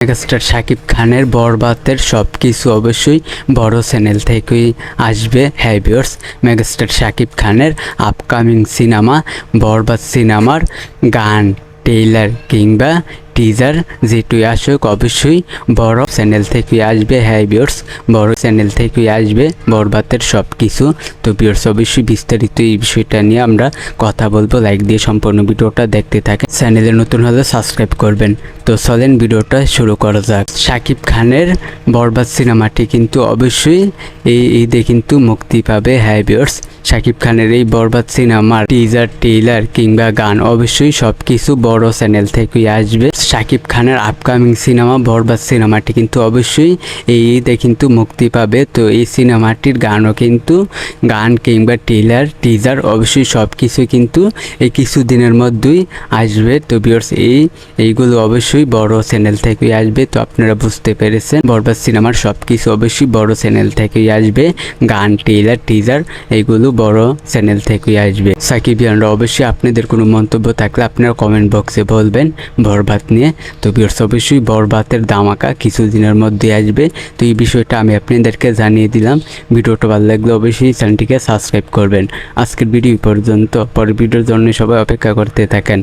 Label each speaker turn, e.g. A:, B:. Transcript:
A: Megastar Shakib খানের বরবাদের সব কিছু অবশ্যই বড় চ্যানেল থেকেই আসবে। হ্যাঁ ভিউয়ার্স, মেগাস্টার শাকিব খানের আপকামিং সিনেমা বরবাদ সিনেমার গান, ট্রেইলার কিংবা টিজার যেটুই আসুক অবশ্যই বড় চ্যানেল থেকেই আসবে। হ্যাঁ ভিউয়ার্স, বড় চ্যানেল থেকেই আসবে বরবাদের সব কিছু। তো ভিউয়ার্স, অবশ্যই বিস্তারিত এই বিষয়টা নিয়ে আমরা কথা বলবো। লাইক দিয়ে সম্পূর্ণ ভিডিওটা দেখতে থাকেন। চ্যানেলে নতুন হলে সাবস্ক্রাইব করবেন। তো চলেন ভিডিওটা শুরু করা যাক। শাকিব খানের বরবাদ সিনেমাটি কিন্তু অবশ্যই এই ঈদে কিন্তু মুক্তি পাবে। হ্যাঁ ভিউয়ার্স, শাকিব খানের এই বরবাদ সিনেমার টিজার, ট্রেইলার কিংবা গান অবশ্যই সব কিছু বড় চ্যানেল থেকেই আসবে। শাকিব খানের আপকামিং সিনেমা বরবাদ সিনেমাটি কিন্তু অবশ্যই এই ঈদে কিন্তু মুক্তি পাবে। তো এই সিনেমাটির গানও কিন্তু গান কিংবা ট্রেইলার, টিজার অবশ্যই সব কিছু কিন্তু এই কিছু দিনের মধ্যেই আসবে। তো ভিউয়ার্স, এইগুলো অবশ্যই বড় চ্যানেল থেকেই আসবে। তো আপনারা বুঝতে পেরেছেন, বরবাদ সিনেমার সব কিছু অবশ্যই বড় চ্যানেল থেকেই আসবে। গান, ট্রেইলার, টিজার এইগুলো বড় চ্যানেল থেকেই আসবে। সাকিবিয়ানরা অবশ্যই আপনাদের কোনো মন্তব্য থাকলে আপনারা কমেন্ট বক্সে বলবেন বরবাদ নিয়ে। তো ভিউয়ার্স, অবশ্যই বরবাদের ধামাকা কিছুদিনের মধ্যে আসবে। তো এই বিষয়টা আমি আপনাদেরকে জানিয়ে দিলাম। ভিডিওটা ভালো লাগলে অবশ্যই চ্যানেলটিকে সাবস্ক্রাইব করবেন। আজকের ভিডিও পর্যন্ত, পরের ভিডিওর জন্য সবাই অপেক্ষা করতে থাকেন।